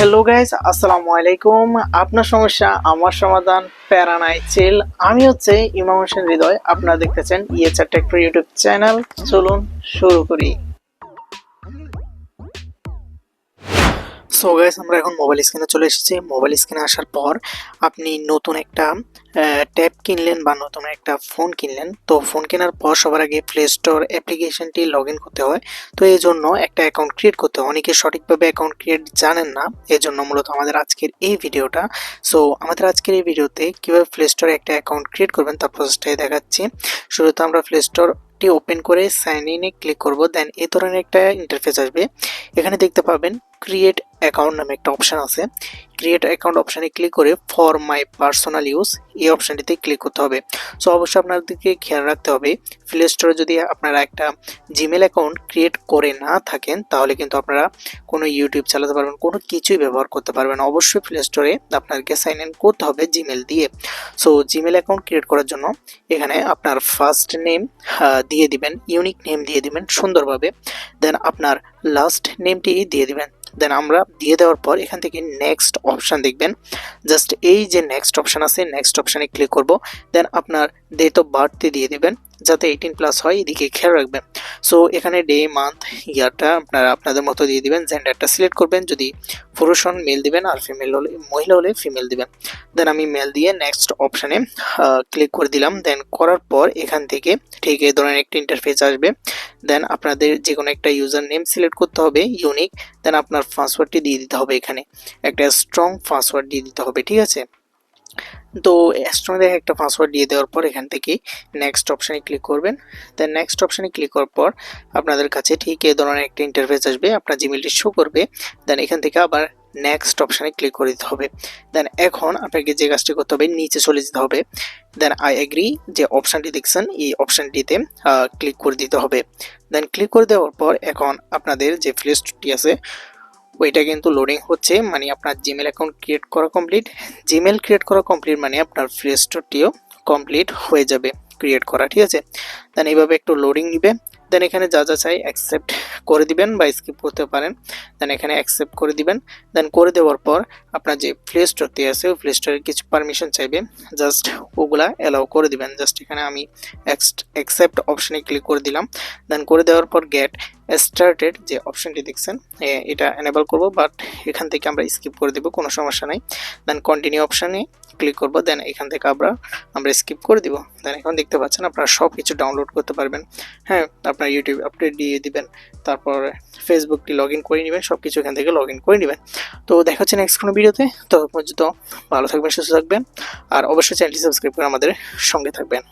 Hello guys, আসসালামু আলাইকুম। আপনার সমস্যা আমার সমাধান, প্যারা নাই চিল। আমি হচ্ছে ইমাম হোসেন হৃদয়। আপনারা দেখতেছেন ইয়েচার টেক ইউটিউব চ্যানেল। চলুন শুরু করি। সো গাইস, আমরা এখন মোবাইল স্ক্রিনে চলে এসেছি। মোবাইল স্ক্রিনে আসার পর আপনি নতুন একটা ট্যাব কিনলেন বা নতুন একটা ফোন কিনলেন। তো ফোন কেনার পর সবার আগে প্লে স্টোর অ্যাপ্লিকেশনটি লগ ইন করতে হয়। তো এই জন্য একটা অ্যাকাউন্ট ক্রিয়েট করতে হয়। অনেকে সঠিকভাবে অ্যাকাউন্ট ক্রিয়েট জানেন না, এই জন্য মূলত আমাদের আজকের এই ভিডিওটা। সো আমাদের আজকের এই ভিডিওতে কীভাবে প্লে স্টোরে একটা অ্যাকাউন্ট ক্রিয়েট করবেন তার প্রসেসটাই দেখাচ্ছি। শুরুতে আমরা প্লে স্টোরটি ওপেন করে সাইন ইনে ক্লিক করব। দেন এই ধরনের একটা ইন্টারফেস আসবে। এখানে দেখতে পাবেন ক্রিয়েট অ্যাকাউন্ট নামে একটা অপশান আছে। ক্রিয়েট অ্যাকাউন্ট অপশানে ক্লিক করে ফর মাই পার্সোনাল ইউজ এই অপশানটিতে ক্লিক করতে হবে। সো অবশ্যই আপনাদেরকে খেয়াল রাখতে হবে, প্লে স্টোরে যদি আপনারা একটা জিমেল অ্যাকাউন্ট ক্রিয়েট করে না থাকেন তাহলে কিন্তু আপনারা কোনো ইউটিউব চালাতে পারবেন, কোনো কিছুই ব্যবহার করতে পারবেন। অবশ্যই প্লে স্টোরে আপনাদেরকে সাইন ইন করতে হবে জিমেল দিয়ে। সো জিমেল অ্যাকাউন্ট ক্রিয়েট করার জন্য এখানে আপনার ফার্স্ট নেম দিয়ে দিবেন, ইউনিক নেম দিয়ে দিবেন সুন্দরভাবে। দেন আপনার লাস্ট নেমটি দিয়ে দিবেন। দেন আমরা দিয়ে দেওয়ার পর এখান থেকে নেক্সট অপশান দেখবেন। জাস্ট এই যে নেক্সট অপশান আছে, নেক্সট অপশানে ক্লিক করব। দেন আপনার ডেট অফ বার্থটি দিয়ে দিবেন, যাতে 18+ হয়, এদিকে খেয়াল রাখবেন। সো এখানে ডে, মান্থ, ইয়ারটা আপনারা আপনাদের মতো দিয়ে দিবেন। জেন্ডারটা সিলেক্ট করবেন, যদি পুরুষ হন মেল দিবেন, আর ফিমেল হলে, মহিলা হলে ফিমেল দিবেন। দেন আমি মেল দিয়ে নেক্সট অপশানে ক্লিক করে দিলাম। দেন করার পর এখান থেকে ঠিক এই ধরনের একটা ইন্টারফেস আসবে। দেন আপনাদের যে কোনো একটা ইউজার নেম সিলেক্ট করতে হবে, ইউনিক। দেন আপনার পাসওয়ার্ডটি দিয়ে দিতে হবে, এখানে একটা স্ট্রং পাসওয়ার্ড দিয়ে দিতে হবে, ঠিক আছে। তো স্ট্রং দেখে একটা পাসওয়ার্ড দিয়ে দেওয়ার পর এখান থেকে নেক্সট অপশানে ক্লিক করবেন। দেন নেক্সট অপশানে ক্লিক করার পর আপনাদের কাছে ঠিক এই ধরনের একটা ইন্টারফেস আসবে, আপনার জিমেলটি শো করবে। দেন এখান থেকে আবার নেক্সট অপশানে ক্লিক করে দিতে হবে। দেন এখন আপনাকে যে কাজটি করতে হবে, নিচে চলে যেতে হবে। দেন আই এগ্রি যে অপশানটি দেখছেন এই অপশানটিতে ক্লিক করে দিতে হবে। দেন ক্লিক করে দেওয়ার পর এখন আপনাদের যে প্লে স্টোরটি আছে ওইটা কিন্তু লোডিং হচ্ছে, মানে আপনার জিমেল অ্যাকাউন্ট ক্রিয়েট করা কমপ্লিট। জিমেল ক্রিয়েট করা কমপ্লিট মানে আপনার প্লে স্টোরটিও কমপ্লিট হয়ে যাবে ক্রিয়েট করা, ঠিক আছে। দেন এইভাবে একটু লোডিং নিবে। দেন এখানে যা যা চাই অ্যাকসেপ্ট করে দিবেন বা স্কিপ করতে পারেন। দেন এখানে অ্যাকসেপ্ট করে দিবেন। দেন করে দেওয়ার পর আপনার যে প্লে স্টোরটি আছে ওই প্লে স্টোরের কিছু পারমিশন চাইবে, জাস্ট ওগুলা অ্যালাউ করে দিবেন। জাস্ট এখানে আমি অ্যাকসেপ্ট অপশানে ক্লিক করে দিলাম। দেন করে দেওয়ার পর গেট স্টার্টেড যে অপশানটি দেখছেন এটা এনেবল করব, বাট এখান থেকে আমরা স্কিপ করে দেব, কোনো সমস্যা নাই। দেন কন্টিনিউ অপশানে ক্লিক করব। দেন এখান থেকে আমরা স্কিপ করে দিব। দেন এখন দেখতে পাচ্ছেন আপনারা সব কিছু ডাউনলোড করতে পারবেন। হ্যাঁ, আপনার ইউটিউব আপডেট দিয়ে দিবেন, তারপর ফেসবুকটি লগ ইন করে নেবেন, সব কিছু এখান থেকে লগ ইন করে নেবেন। তো দেখা হচ্ছে নেক্সট কোনো ভিডিওতে। তো পর্যন্ত ভালো থাকবেন, সুস্থ থাকবেন, আর অবশ্যই চ্যানেলটি সাবস্ক্রাইব করে আমাদের সঙ্গে থাকবেন।